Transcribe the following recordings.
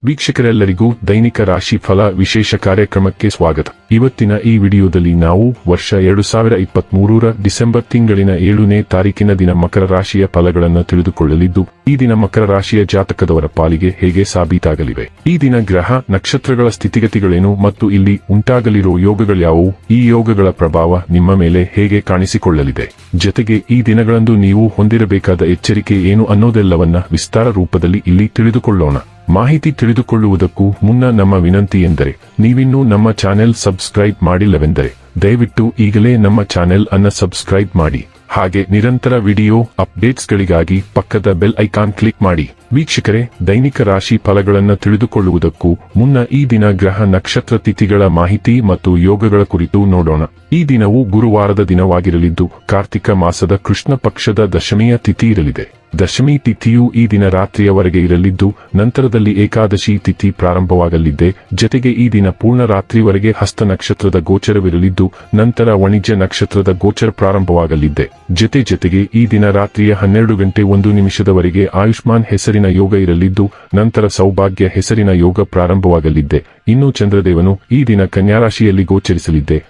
ವೀಕ್ಷಕರೆಲ್ಲರಿಗೂ ದೈನಿಕ ರಾಶಿ ಫಲ ವಿಶೇಷ ಕಾರ್ಯಕ್ರಮಕ್ಕೆ ಸ್ವಾಗತ. ಇವತ್ತಿನ ಈ ವಿಡಿಯೋದಲ್ಲಿ ನಾವು ವರ್ಷ 2023ರ ಡಿಸೆಂಬರ್ ತಿಂಗಳಿನ 7ನೇ ತಾರೀಕಿನ ದಿನ ಮಕರ ರಾಶಿಯ ಫಲಗಳನ್ನು ತಿಳಿದುಕೊಳ್ಳಲಿದ್ದು, ಈ ದಿನ ಮಕರ ರಾಶಿಯ ಜಾತಕದವರ ಪಾಲಿಗೆ ಹೇಗೆ ಸಾಬೀತಾಗಲಿವೆ, ಈ ದಿನ ಗ್ರಹ ನಕ್ಷತ್ರಗಳ ಸ್ಥಿತಿಗತಿಗಳೇನು ಮತ್ತು ಇಲ್ಲಿ ಉಂಟಾಗಲಿರುವ ಯೋಗಗಳ್ಯಾವುವು, ಈ ಯೋಗಗಳ ಪ್ರಭಾವ ನಿಮ್ಮ ಮೇಲೆ ಹೇಗೆ ಕಾಣಿಸಿಕೊಳ್ಳಲಿದೆ, ಜೊತೆಗೆ ಈ ದಿನಗಳಂದು ನೀವು ಹೊಂದಿರಬೇಕಾದ ಎಚ್ಚರಿಕೆ ಏನು ಅನ್ನೋದೆಲ್ಲವನ್ನ ವಿಸ್ತಾರ ರೂಪದಲ್ಲಿ ಇಲ್ಲಿ ತಿಳಿದುಕೊಳ್ಳೋಣ. ಮಾಹಿತಿ ತಿಳಿದುಕೊಳ್ಳುವುದಕ್ಕೂ ಮುನ್ನ ನಮ್ಮ ವಿನಂತಿ ಎಂದರೆ, ನೀವಿನ್ನೂ ನಮ್ಮ ಚಾನೆಲ್ ಸಬ್ಸ್ಕ್ರೈಬ್ ಮಾಡಿಲ್ಲವೆಂದರೆ ದಯವಿಟ್ಟು ಈಗಲೇ ನಮ್ಮ ಚಾನೆಲ್ ಅನ್ನು ಸಬ್ಸ್ಕ್ರೈಬ್ ಮಾಡಿ. ಹಾಗೆ ನಿರಂತರ ವಿಡಿಯೋ ಅಪ್ಡೇಟ್ಸ್ಗಳಿಗಾಗಿ ಪಕ್ಕದ ಬೆಲ್ ಐಕಾನ್ ಕ್ಲಿಕ್ ಮಾಡಿ. ವೀಕ್ಷಕರೇ, ದೈನಿಕ ರಾಶಿ ಫಲಗಳನ್ನು ತಿಳಿದುಕೊಳ್ಳುವುದಕ್ಕೂ ಮುನ್ನ ಈ ದಿನ ಗ್ರಹ ನಕ್ಷತ್ರ ತಿಥಿಗಳ ಮಾಹಿತಿ ಮತ್ತು ಯೋಗಗಳ ಕುರಿತು ನೋಡೋಣ. ಈ ದಿನವು ಗುರುವಾರದ ದಿನವಾಗಿರಲಿದ್ದು, ಕಾರ್ತಿಕ ಮಾಸದ ಕೃಷ್ಣ ಪಕ್ಷದ ದಶಮಿಯ ತಿಥಿ ಇರಲಿದೆ. ದಶಮಿ ತಿಥಿಯು ಈ ದಿನ ರಾತ್ರಿಯವರೆಗೆ ಇರಲಿದ್ದು, ನಂತರದಲ್ಲಿ ಏಕಾದಶಿ ತಿಥಿ ಪ್ರಾರಂಭವಾಗಲಿದೆ. ಜೊತೆಗೆ ಈ ದಿನ ಪೂರ್ಣ ರಾತ್ರಿವರೆಗೆ ಹಸ್ತ ನಕ್ಷತ್ರದ ಗೋಚರವಿರಲಿದ್ದು, ನಂತರ ವಾಣಿಜ್ಯ ನಕ್ಷತ್ರದ ಗೋಚರ ಪ್ರಾರಂಭವಾಗಲಿದೆ. ಜೊತೆಗೆ ಈ ದಿನ ರಾತ್ರಿಯ 12:01 ಆಯುಷ್ಮಾನ್ ಹೆಸರಿನ ಯೋಗ ಇರಲಿದ್ದು, ನಂತರ ಸೌಭಾಗ್ಯ ಹೆಸರಿನ ಯೋಗ ಪ್ರಾರಂಭವಾಗಲಿದೆ. ಇನ್ನು ಚಂದ್ರದೇವನು ಈ ದಿನ ಕನ್ಯಾ ರಾಶಿಯಲ್ಲಿ ಗೋಚರಿಸಲಿದೆ.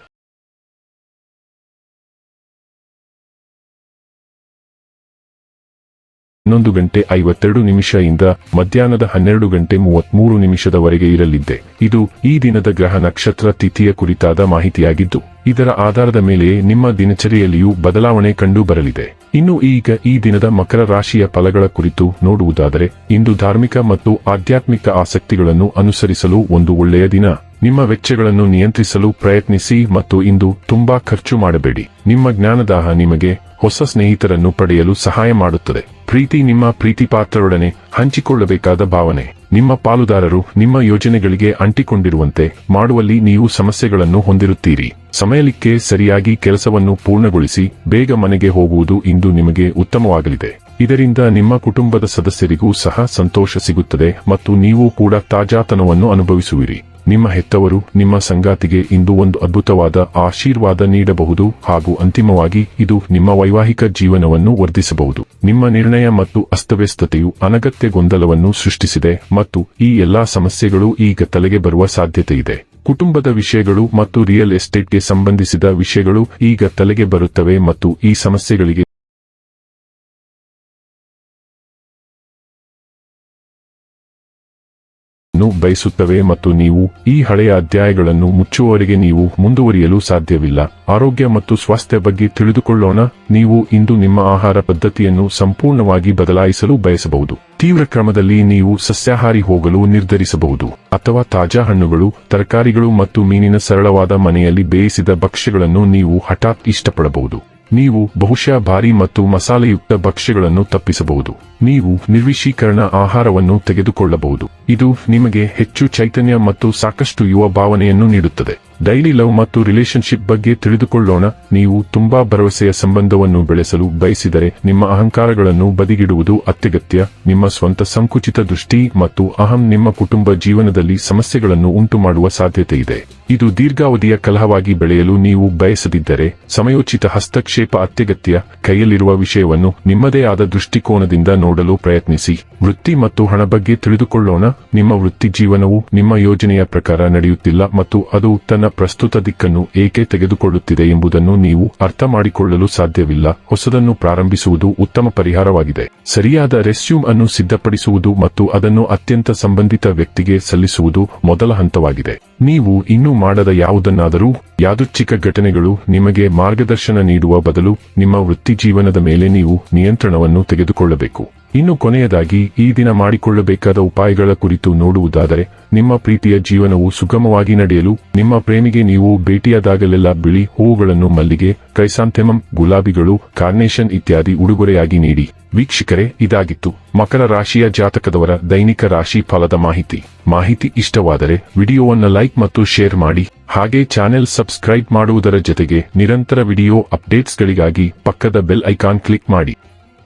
11:52 ಇಂದ ಮಧ್ಯಾಹ್ನದ 12:33 ಇರಲಿದೆ. ಇದು ಈ ದಿನದ ಗ್ರಹ ನಕ್ಷತ್ರ ತಿಥಿಯ ಕುರಿತಾದ ಮಾಹಿತಿಯಾಗಿದ್ದು, ಇದರ ಆಧಾರದ ಮೇಲೆ ನಿಮ್ಮ ದಿನಚರಿಯಲ್ಲಿಯೂ ಬದಲಾವಣೆ ಕಂಡು ಬರಲಿದೆ. ಇನ್ನು ಈಗ ಈ ದಿನದ ಮಕರ ರಾಶಿಯ ಫಲಗಳ ಕುರಿತು ನೋಡುವುದಾದರೆ, ಇಂದು ಧಾರ್ಮಿಕ ಮತ್ತು ಆಧ್ಯಾತ್ಮಿಕ ಆಸಕ್ತಿಗಳನ್ನು ಅನುಸರಿಸಲು ಒಂದು ಒಳ್ಳೆಯ ದಿನ. ನಿಮ್ಮ ವೆಚ್ಚಗಳನ್ನು ನಿಯಂತ್ರಿಸಲು ಪ್ರಯತ್ನಿಸಿ ಮತ್ತು ಇಂದು ತುಂಬಾ ಖರ್ಚು ಮಾಡಬೇಡಿ. ನಿಮ್ಮ ಜ್ಞಾನದಾಹ ನಿಮಗೆ ಹೊಸ ಸ್ನೇಹಿತರನ್ನು ಪಡೆಯಲು ಸಹಾಯ ಮಾಡುತ್ತದೆ. ಪ್ರೀತಿ ನಿಮ್ಮ ಪ್ರೀತಿಪಾತ್ರರೊಡನೆ ಹಂಚಿಕೊಳ್ಳಬೇಕಾದ ಭಾವನೆ. ನಿಮ್ಮ ಪಾಲುದಾರರು ನಿಮ್ಮ ಯೋಜನೆಗಳಿಗೆ ಅಂಟಿಕೊಂಡಿರುವಂತೆ ಮಾಡುವಲ್ಲಿ ನೀವು ಸಮಸ್ಯೆಗಳನ್ನು ಹೊಂದಿರುತ್ತೀರಿ. ಸಮಯಕ್ಕೆ ಸರಿಯಾಗಿ ಕೆಲಸವನ್ನು ಪೂರ್ಣಗೊಳಿಸಿ ಬೇಗ ಮನೆಗೆ ಹೋಗುವುದು ಇಂದು ನಿಮಗೆ ಉತ್ತಮವಾಗಲಿದೆ. ಇದರಿಂದ ನಿಮ್ಮ ಕುಟುಂಬದ ಸದಸ್ಯರಿಗೂ ಸಹ ಸಂತೋಷ ಸಿಗುತ್ತದೆ ಮತ್ತು ನೀವು ಕೂಡ ತಾಜಾತನವನ್ನು ಅನುಭವಿಸುವಿರಿ. ನಿಮ್ಮ ಹೆತ್ತವರು ನಿಮ್ಮ ಸಂಗಾತಿಗೆ ಇಂದು ಒಂದು ಅದ್ಭುತವಾದ ಆಶೀರ್ವಾದ ನೀಡಬಹುದು ಹಾಗೂ ಅಂತಿಮವಾಗಿ ಇದು ನಿಮ್ಮ ವೈವಾಹಿಕ ಜೀವನವನ್ನು ವರ್ಧಿಸಬಹುದು. ನಿಮ್ಮ ನಿರ್ಣಯ ಮತ್ತು ಅಸ್ತವ್ಯಸ್ತತೆಯು ಅನಗತ್ಯ ಗೊಂದಲವನ್ನು ಸೃಷ್ಟಿಸಿದೆ ಮತ್ತು ಈ ಎಲ್ಲಾ ಸಮಸ್ಯೆಗಳು ಈಗ ತಲೆಗೆ ಬರುವ ಸಾಧ್ಯತೆಯಿದೆ. ಕುಟುಂಬದ ವಿಷಯಗಳು ಮತ್ತು ರಿಯಲ್ ಎಸ್ಟೇಟ್ಗೆ ಸಂಬಂಧಿಸಿದ ವಿಷಯಗಳು ಈಗ ತಲೆಗೆ ಬರುತ್ತವೆ ಮತ್ತು ಈ ಸಮಸ್ಯೆಗಳಿಗೆ ಬಯಸುತ್ತವೆ ಮತ್ತು ನೀವು ಈ ಹಳೆಯ ಅಧ್ಯಾಯಗಳನ್ನು ಮುಚ್ಚುವವರೆಗೆ ನೀವು ಮುಂದುವರಿಯಲು ಸಾಧ್ಯವಿಲ್ಲ. ಆರೋಗ್ಯ ಮತ್ತು ಸ್ವಾಸ್ಥ್ಯ ಬಗ್ಗೆ ತಿಳಿದುಕೊಳ್ಳೋಣ. ನೀವು ಇಂದು ನಿಮ್ಮ ಆಹಾರ ಪದ್ಧತಿಯನ್ನು ಸಂಪೂರ್ಣವಾಗಿ ಬದಲಾಯಿಸಲು ಬಯಸಬಹುದು. ತೀವ್ರ ಕ್ರಮದಲ್ಲಿ ನೀವು ಸಸ್ಯಾಹಾರಿ ಹೋಗಲು ನಿರ್ಧರಿಸಬಹುದು ಅಥವಾ ತಾಜಾ ಹಣ್ಣುಗಳು, ತರಕಾರಿಗಳು ಮತ್ತು ಮೀನಿನ ಸರಳವಾದ ಮನೆಯಲ್ಲಿ ಬೇಯಿಸಿದ ಭಕ್ಷ್ಯಗಳನ್ನು ನೀವು ಹಠಾತ್ ಇಷ್ಟಪಡಬಹುದು. ನೀವು ಬಹುಶಃ ಭಾರಿ ಮತ್ತು ಮಸಾಲೆಯುಕ್ತ ಭಕ್ಷ್ಯಗಳನ್ನು ತಪ್ಪಿಸಬಹುದು. ನೀವು ನಿರ್ವಿಷೀಕರಣ ಆಹಾರವನ್ನು ತೆಗೆದುಕೊಳ್ಳಬಹುದು. ಇದು ನಿಮಗೆ ಹೆಚ್ಚು ಚೈತನ್ಯ ಮತ್ತು ಸಾಕಷ್ಟು ಯುವ ಭಾವನೆಯನ್ನು ನೀಡುತ್ತದೆ. ಡೈಲಿ ಲವ್ ಮತ್ತು ರಿಲೇಶನ್ಶಿಪ್ ಬಗ್ಗೆ ತಿಳಿದುಕೊಳ್ಳೋಣ. ನೀವು ತುಂಬಾ ಭರವಸೆಯ ಸಂಬಂಧವನ್ನು ಬೆಳೆಸಲು ಬಯಸಿದರೆ ನಿಮ್ಮ ಅಹಂಕಾರಗಳನ್ನು ಬದಿಗಿಡುವುದು ಅತ್ಯಗತ್ಯ. ನಿಮ್ಮ ಸ್ವಂತ ಸಂಕುಚಿತ ದೃಷ್ಟಿ ಮತ್ತು ಅಹಂ ನಿಮ್ಮ ಕುಟುಂಬ ಜೀವನದಲ್ಲಿ ಸಮಸ್ಯೆಗಳನ್ನು ಉಂಟುಮಾಡುವ ಸಾಧ್ಯತೆಯಿದೆ. ಇದು ದೀರ್ಘಾವಧಿಯ ಕಲಹವಾಗಿ ಬೆಳೆಯಲು ನೀವು ಬಯಸದಿದ್ದರೆ ಸಮಯೋಚಿತ ಹಸ್ತಕ್ಷೇಪ ಅತ್ಯಗತ್ಯ. ಕೈಯಲ್ಲಿರುವ ವಿಷಯವನ್ನು ನಿಮ್ಮದೇ ಆದ ದೃಷ್ಟಿಕೋನದಿಂದ ನೋಡಲು ಪ್ರಯತ್ನಿಸಿ. ವೃತ್ತಿ ಮತ್ತು ಹಣ ಬಗ್ಗೆ ತಿಳಿದುಕೊಳ್ಳೋಣ. ನಿಮ್ಮ ವೃತ್ತಿ ಜೀವನವು ನಿಮ್ಮ ಯೋಜನೆಯ ಪ್ರಕಾರ ನಡೆಯುತ್ತಿಲ್ಲ ಮತ್ತು ಅದು ತನ್ನ ಪ್ರಸ್ತುತ ದಿಕ್ಕನ್ನು ಏಕೆ ತೆಗೆದುಕೊಳ್ಳುತ್ತಿದೆ ಎಂಬುದನ್ನು ನೀವು ಅರ್ಥ ಮಾಡಿಕೊಳ್ಳಲು ಸಾಧ್ಯವಿಲ್ಲ. ಹೊಸದನ್ನು ಪ್ರಾರಂಭಿಸುವುದು ಉತ್ತಮ ಪರಿಹಾರವಾಗಿದೆ. ಸರಿಯಾದ ರೆಸ್ಯೂಮ್ ಅನ್ನು ಸಿದ್ಧಪಡಿಸುವುದು ಮತ್ತು ಅದನ್ನು ಅತ್ಯಂತ ಸಂಬಂಧಿತ ವ್ಯಕ್ತಿಗೆ ಸಲ್ಲಿಸುವುದು ಮೊದಲ ಹಂತವಾಗಿದೆ. ನೀವು ಇನ್ನೂ ಮಾಡದ ಯಾವುದನ್ನಾದರೂ ಯಾದೃಚ್ಛಿಕ ಘಟನೆಗಳು ನಿಮಗೆ ಮಾರ್ಗದರ್ಶನ ನೀಡುವ ಬದಲು ನಿಮ್ಮ ವೃತ್ತಿ ಜೀವನದ ಮೇಲೆ ನೀವು ನಿಯಂತ್ರಣವನ್ನು ತೆಗೆದುಕೊಳ್ಳಬೇಕು. ಇನ್ನು ಕೊನೆಯದಾಗಿ ಈ ದಿನ ಮಾಡಿಕೊಳ್ಳಬೇಕಾದ ಉಪಾಯಗಳ ಕುರಿತು ನೋಡುವುದಾದರೆ, ನಿಮ್ಮ ಪ್ರೀತಿಯ ಜೀವನವು ಸುಗಮವಾಗಿ ನಡೆಯಲು ನಿಮ್ಮ ಪ್ರೇಮಿಗೆ ನೀವು ಭೇಟಿಯಾದಾಗಲೆಲ್ಲ ಬಿಳಿ ಹೂವುಗಳನ್ನು, ಮಲ್ಲಿಗೆ, ಕ್ರೈಸಾಂಥೆಮಮ್, ಗುಲಾಬಿಗಳು, ಕಾರ್ನೇಷನ್ ಇತ್ಯಾದಿ ಉಡುಗೊರೆಯಾಗಿ ನೀಡಿ. ವೀಕ್ಷಕರೇ, ಇದಾಗಿತ್ತು ಮಕರ ರಾಶಿಯ ಜಾತಕದವರ ದೈನಿಕ ರಾಶಿ ಫಲದ ಮಾಹಿತಿ ಇಷ್ಟವಾದರೆ ವಿಡಿಯೋವನ್ನು ಲೈಕ್ ಮತ್ತು ಶೇರ್ ಮಾಡಿ. ಹಾಗೆ ಚಾನೆಲ್ ಸಬ್ಸ್ಕ್ರೈಬ್ ಮಾಡುವುದರ ಜೊತೆಗೆ ನಿರಂತರ ವಿಡಿಯೋ ಅಪ್ಡೇಟ್ಸ್ಗಳಿಗಾಗಿ ಪಕ್ಕದ ಬೆಲ್ ಐಕಾನ್ ಕ್ಲಿಕ್ ಮಾಡಿ.